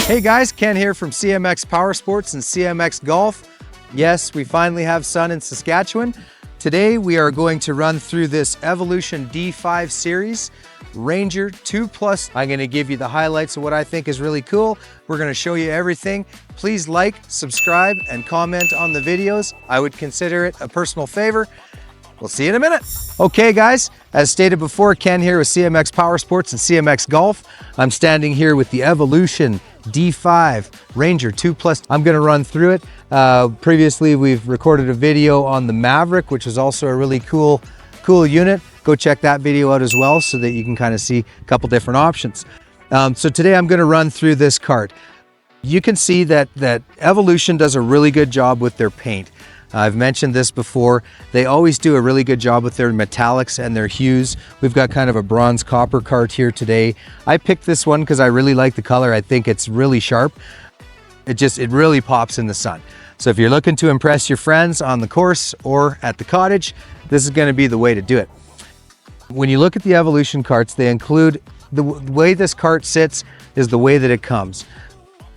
Hey guys, Ken here from CMX Powersports and CMX Golf. Yes, we finally have sun in Saskatchewan. Today we are going to run through this Evolution D5 series Ranger 2+. I'm going to give you the highlights of what I think is really cool. We're going to show you everything. Please like, subscribe, and comment on the videos. I would consider it a personal favor. We'll see you in a minute. Okay guys, as stated before, Ken here with CMX Powersports and CMX Golf. I'm standing here with the Evolution D5 Ranger 2+. I'm gonna run through it. Previously, we've recorded a video on the Maverick, which is also a really cool unit. Go check that video out as well so that you can kind of see a couple different options. So today I'm gonna run through this cart. You can see that Evolution does a really good job with their paint. I've mentioned this before. They always do a really good job with their metallics and their hues. We've got kind of a bronze copper cart here today. I picked this one because I really like the color. I think it's really sharp. It really pops in the sun. So if you're looking to impress your friends on the course or at the cottage, this is going to be the way to do it. When you look at the Evolution carts, they include the way this cart sits is the way that it comes.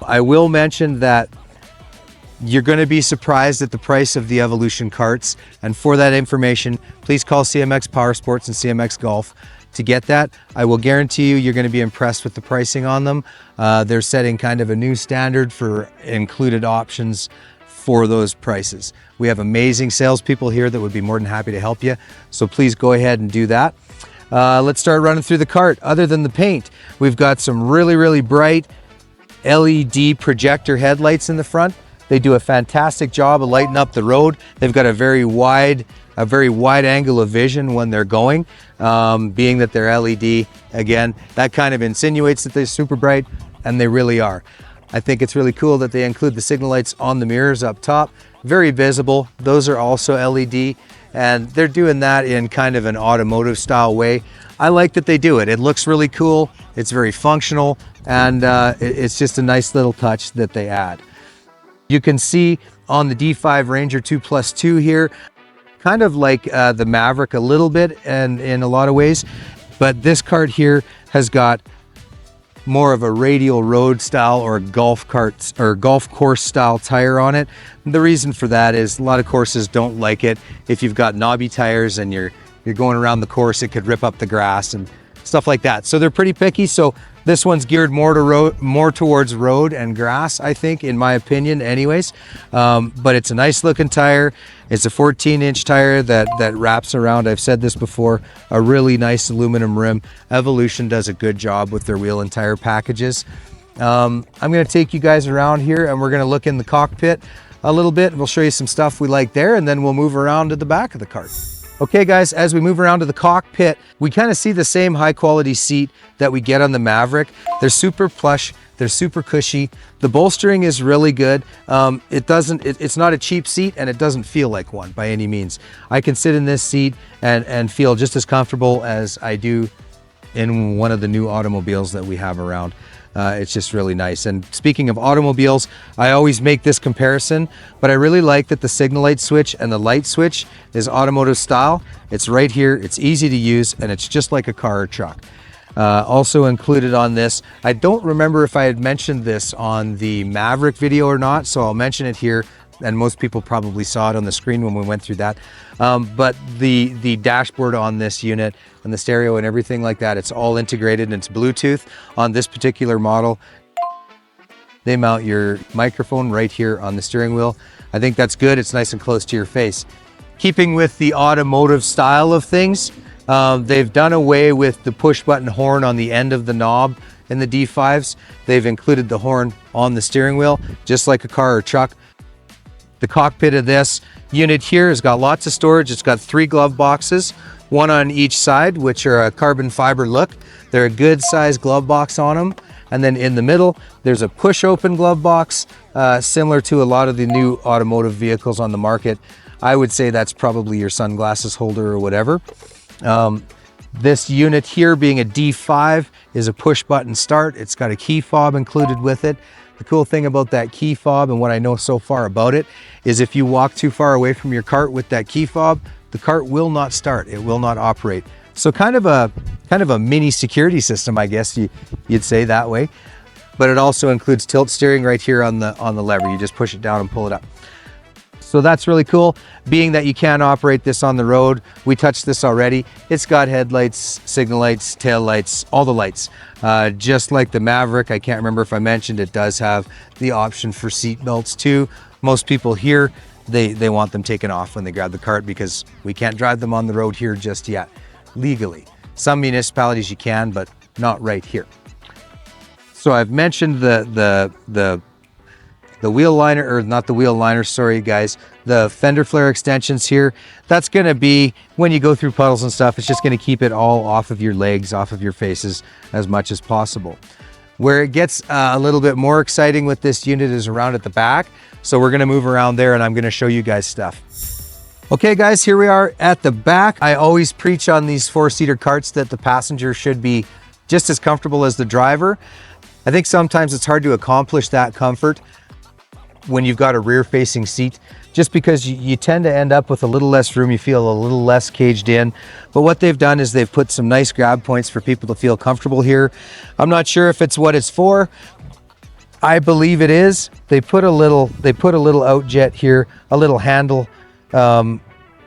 I will mention that you're going to be surprised at the price of the Evolution carts, and for that information, please call CMX Powersports and CMX Golf to get that. I will guarantee you're going to be impressed with the pricing on them. They're setting kind of a new standard for included options for those prices. We have amazing salespeople here that would be more than happy to help you, so please go ahead and do that. Let's start running through the cart. Other than the paint, we've got some really bright LED projector headlights in the front. They do a fantastic job of lighting up the road. They've got a very wide angle of vision when they're going, being that they're LED. Again, that kind of insinuates that they're super bright, and they really are. I think it's really cool that they include the signal lights on the mirrors up top. Very visible. Those are also LED, and they're doing that in kind of an automotive style way. I like that they do it. It looks really cool. It's very functional, and it's just a nice little touch that they add. You can see on the D5 Ranger 2+2 here, kind of like the Maverick a little bit and in a lot of ways, but this cart here has got more of a radial road style or golf course style tire on it. The reason for that is a lot of courses don't like it. If you've got knobby tires and you're going around the course, it could rip up the grass and stuff like that. So they're pretty picky. So this one's geared more towards road and grass, I think, in my opinion anyways. But it's a nice looking tire. It's a 14-inch tire that wraps around, I've said this before, a really nice aluminum rim. Evolution does a good job with their wheel and tire packages. I'm gonna take you guys around here and we're gonna look in the cockpit a little bit. We'll show you some stuff we like there, and then we'll move around to the back of the cart. Okay guys, as we move around to the cockpit, we kind of see the same high quality seat that we get on the Maverick. They're super plush, they're super cushy. The bolstering is really good. It's not a cheap seat, and it doesn't feel like one by any means. I can sit in this seat and feel just as comfortable as I do in one of the new automobiles that we have around. It's just really nice. And speaking of automobiles, I always make this comparison, but I really like that the signal light switch and the light switch is automotive style. It's right here, it's easy to use, and it's just like a car or truck. Also included on this, I don't remember if I had mentioned this on the Maverick video or not, so I'll mention it here, and most people probably saw it on the screen when we went through that. But the dashboard on this unit and the stereo and everything like that, it's all integrated, and it's Bluetooth on this particular model. They mount your microphone right here on the steering wheel. I think that's good. It's nice and close to your face. Keeping with the automotive style of things, they've done away with the push button horn on the end of the knob in the D5s. They've included the horn on the steering wheel, just like a car or truck. The cockpit of this unit here has got lots of storage. It's got 3 glove boxes, one on each side, which are a carbon fiber look. They're a good size glove box on them. And then in the middle, there's a push open glove box, similar to a lot of the new automotive vehicles on the market. I would say that's probably your sunglasses holder or whatever. This unit here, being a D5, is a push button start. It's got a key fob included with it. The cool thing about that key fob, and what I know so far about it, is if you walk too far away from your cart with that key fob, the cart will not start. It will not operate. So kind of a mini security system, I guess you'd say that way. but it also includes tilt steering right here on the lever. You just push it down and pull it up. So that's really cool. Being that you can operate this on the road, we touched this already. It's got headlights, signal lights, tail lights, all the lights. Just like the Maverick, I can't remember if I mentioned, it does have the option for seat belts too. Most people here, they want them taken off when they grab the cart because we can't drive them on the road here just yet, legally. Some municipalities you can, but not right here. So I've mentioned the wheel liner, or not the wheel liner, sorry guys, the fender flare extensions here. That's gonna be, when you go through puddles and stuff, it's just gonna keep it all off of your legs, off of your faces as much as possible. Where it gets a little bit more exciting with this unit is around at the back. So we're gonna move around there and I'm gonna show you guys stuff. Okay guys, here we are at the back. I always preach on these 4-seater carts that the passenger should be just as comfortable as the driver. I think sometimes it's hard to accomplish that comfort when you've got a rear-facing seat, just because you tend to end up with a little less room, you feel a little less caged in. But what they've done is they've put some nice grab points for people to feel comfortable here. I'm not sure if it's what it's for. I believe it is. They put a little out jet here, a little handle, and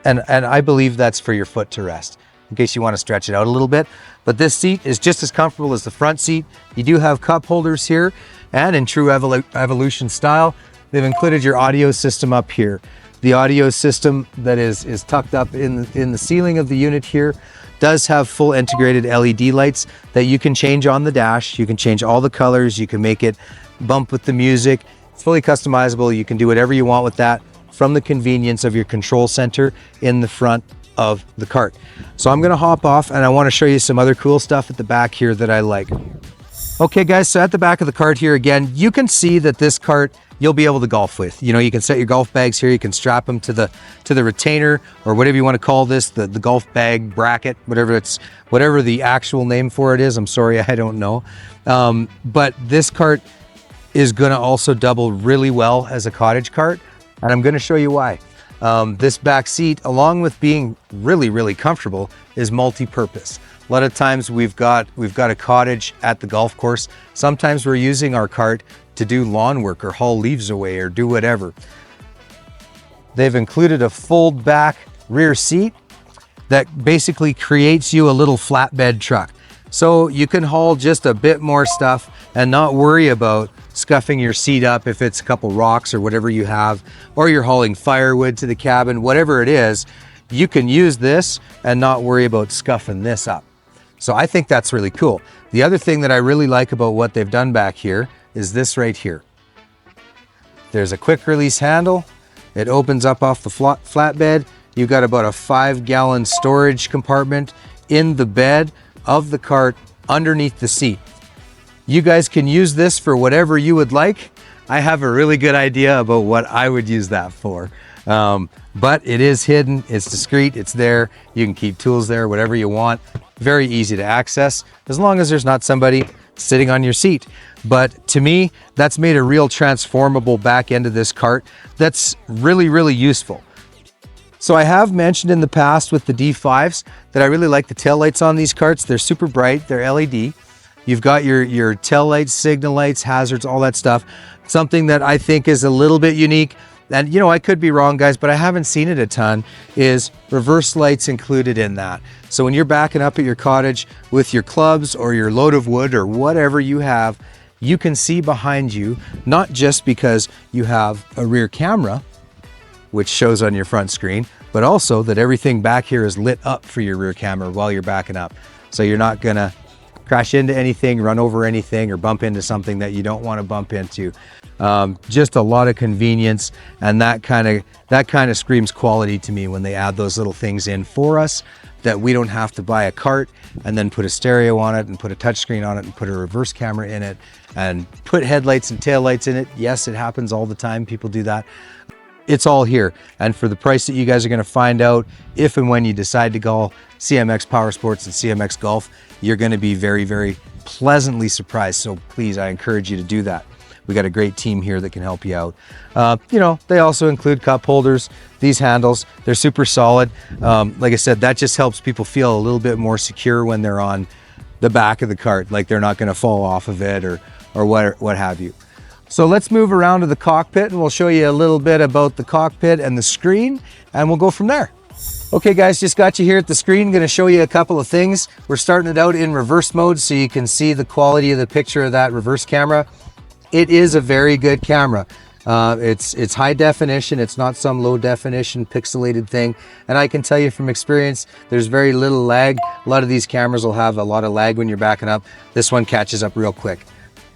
I believe that's for your foot to rest, in case you want to stretch it out a little bit. But this seat is just as comfortable as the front seat. You do have cup holders here, and in true Evolution style, they've included your audio system up here. The audio system that is tucked up in the ceiling of the unit here does have full integrated LED lights that you can change on the dash. You can change all the colors. You can make it bump with the music. It's fully customizable. You can do whatever you want with that from the convenience of your control center in the front of the cart. So I'm gonna hop off and I wanna show you some other cool stuff at the back here that I like. Okay guys, so at the back of the cart here again, you can see that this cart you'll be able to golf with. You know, you can set your golf bags here, you can strap them to the retainer or whatever you want to call this, the golf bag bracket, whatever the actual name for it is. I'm sorry, I don't know. But this cart is gonna also double really well as a cottage cart, and I'm gonna show you why. This back seat, along with being really, really comfortable, is multi-purpose. A lot of times we've got a cottage at the golf course. Sometimes we're using our cart to do lawn work or haul leaves away or do whatever. They've included a fold back rear seat that basically creates you a little flatbed truck. So you can haul just a bit more stuff and not worry about scuffing your seat up if it's a couple rocks or whatever you have, or you're hauling firewood to the cabin, whatever it is, you can use this and not worry about scuffing this up. So I think that's really cool. The other thing that I really like about what they've done back here is this right here. There's a quick release handle. It opens up off the flatbed. You've got about a 5-gallon storage compartment in the bed of the cart underneath the seat. You guys can use this for whatever you would like. I have a really good idea about what I would use that for. But it is hidden, it's discreet, it's there. You can keep tools there, whatever you want. Very easy to access, as long as there's not somebody sitting on your seat. But to me, that's made a real transformable back end of this cart that's really, really useful. So I have mentioned in the past with the D5s that I really like the taillights on these carts. They're super bright, they're LED. You've got your tail lights, signal lights, hazards, all that stuff. Something that I think is a little bit unique, and you know, I could be wrong guys, but I haven't seen it a ton, is reverse lights included in that. So when you're backing up at your cottage with your clubs or your load of wood or whatever you have, you can see behind you, not just because you have a rear camera, which shows on your front screen, but also that everything back here is lit up for your rear camera while you're backing up. So you're not gonna crash into anything, run over anything, or bump into something that you don't want to bump into. Just a lot of convenience, and that kind of screams quality to me when they add those little things in for us, that we don't have to buy a cart and then put a stereo on it and put a touchscreen on it and put a reverse camera in it and put headlights and taillights in it. Yes, it happens all the time. People do that. It's all here. And for the price that you guys are going to find out if and when you decide to call CMX Powersports and CMX Golf, you're going to be very, very pleasantly surprised. So please, I encourage you to do that. We got a great team here that can help you out. You know, they also include cup holders, these handles, they're super solid. Like I said, that just helps people feel a little bit more secure when they're on the back of the cart, like they're not going to fall off of it or what have you. So let's move around to the cockpit and we'll show you a little bit about the cockpit and the screen, and we'll go from there. Okay guys, just got you here at the screen. Going to show you a couple of things. We're starting it out in reverse mode so you can see the quality of the picture of that reverse camera. It is a very good camera. It's high definition. It's not some low definition pixelated thing. And I can tell you from experience, there's very little lag. A lot of these cameras will have a lot of lag when you're backing up. This one catches up real quick.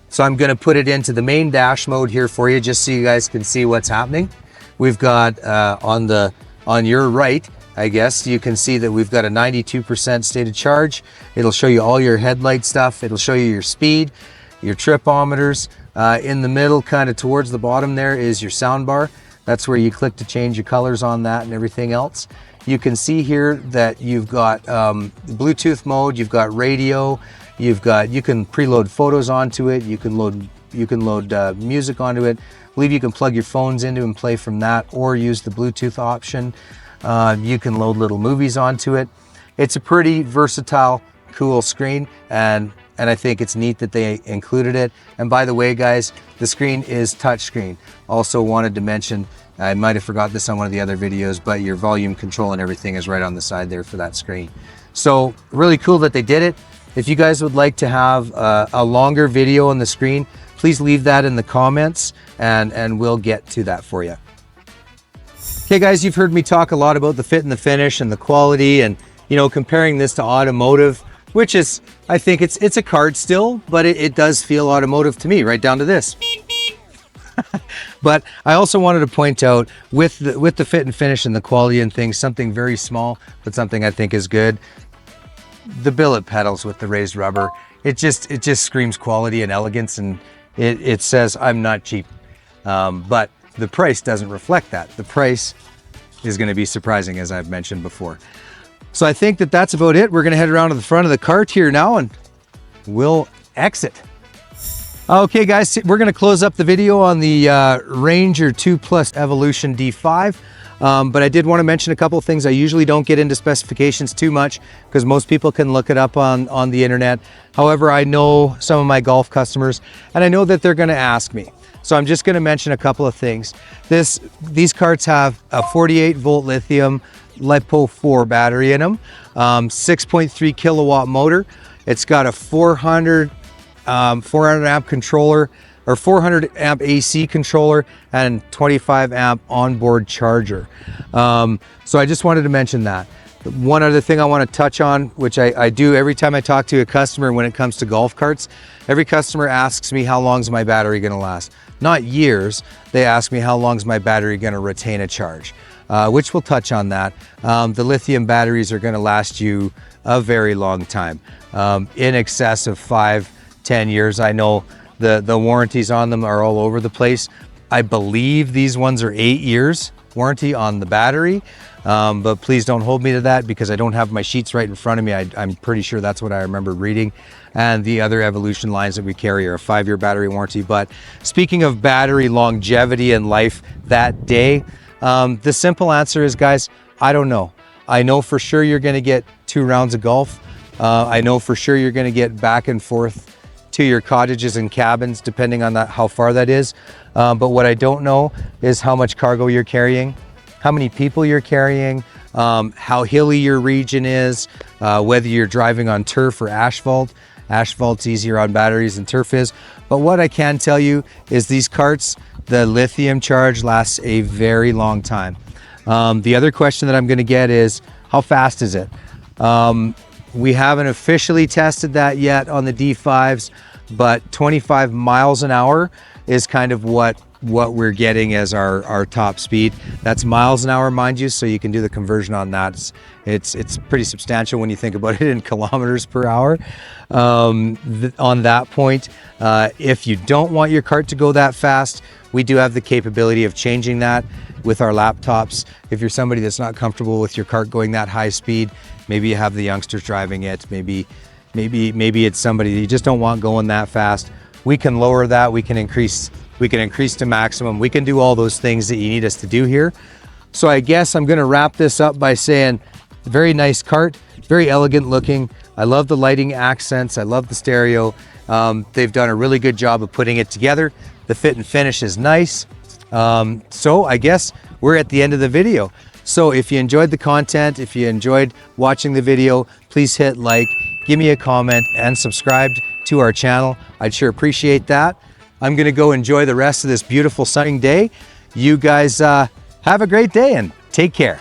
So I'm going to put it into the main dash mode here for you, just so you guys can see what's happening. We've got on your right, I guess, you can see that we've got a 92% state of charge. It'll show you all your headlight stuff. It'll show you your speed, your tripometers. In the middle, kind of towards the bottom there, is your sound bar. That's where you click to change your colors on that and everything else. You can see here that you've got Bluetooth mode, you've got radio, you can preload photos onto it, you can load music onto it. I believe you can plug your phones into and play from that, or use the Bluetooth option. You can load little movies onto it. It's a pretty versatile, cool screen, and I think it's neat that they included it. And by the way, guys, the screen is touchscreen. Also wanted to mention, I might have forgot this on one of the other videos, but your volume control and everything is right on the side there for that screen. So really cool that they did it. If you guys would like to have a longer video on the screen, please leave that in the comments and we'll get to that for you. Okay guys, you've heard me talk a lot about the fit and the finish and the quality, and comparing this to automotive, which is, I think it's a cart still, but it does feel automotive to me, right down to this. But I also wanted to point out with the fit and finish and the quality and things, something very small, but something I think is good. The billet pedals with the raised rubber, it just screams quality and elegance, and it says I'm not cheap. But the price doesn't reflect that. The price is going to be surprising, as I've mentioned before. So I think that's about it. We're going to head around to the front of the cart here now and we'll exit. Okay guys, we're going to close up the video on the Ranger 2 Plus Evolution D5. But I did want to mention a couple of things. I usually don't get into specifications too much because most people can look it up on the internet. However, I know some of my golf customers and I know that they're going to ask me. So I'm just going to mention a couple of things. These carts have a 48 volt lithium LiPo 4 battery in them, 6.3 kilowatt motor. It's got a 400 amp controller, or 400 amp AC controller, and 25 amp onboard charger. So I just wanted to mention that. One other thing I want to touch on, which I do every time I talk to a customer when it comes to golf carts, every customer asks me how long is my battery going to last. Not years, they ask me how long is my battery going to retain a charge, which we'll touch on that. The lithium batteries are going to last you a very long time, in excess of 5-10 years. I know the warranties on them are all over the place. I believe these ones are 8 years warranty on the battery, but please don't hold me to that because I don't have my sheets right in front of me. I'm pretty sure that's what I remember reading. And the other Evolution lines that we carry are a 5-year battery warranty. But speaking of battery longevity and life that day, the simple answer is, guys, I don't know. I know for sure you're going to get 2 rounds of golf. I know for sure you're going to get back and forth to your cottages and cabins, depending on how far that is. But what I don't know is how much cargo you're carrying, how many people you're carrying, how hilly your region is, whether you're driving on turf or asphalt. Asphalt's easier on batteries than turf is. But what I can tell you is these carts, the lithium charge lasts a very long time. The other question that I'm going to get is, how fast is it? We haven't officially tested that yet on the D5s, but 25 miles an hour is kind of what we're getting as our top speed. That's miles an hour, mind you, so you can do the conversion on that. It's pretty substantial when you think about it in kilometers per hour. On that point, if you don't want your cart to go that fast, we do have the capability of changing that with our laptops. If you're somebody that's not comfortable with your cart going that high speed, maybe you have the youngsters driving it, maybe it's somebody that you just don't want going that fast, we can lower that, we can increase to maximum, we can do all those things that you need us to do here. So I guess I'm going to wrap this up by saying, very nice cart, very elegant looking. I love the lighting accents. I love the stereo. They've done a really good job of putting it together. The fit and finish is nice. So I guess we're at the end of the video. So if you enjoyed the content, if you enjoyed watching the video, please hit like, give me a comment, and subscribe to our channel. I'd sure appreciate that. I'm gonna go enjoy the rest of this beautiful sunny day. You guys have a great day and take care.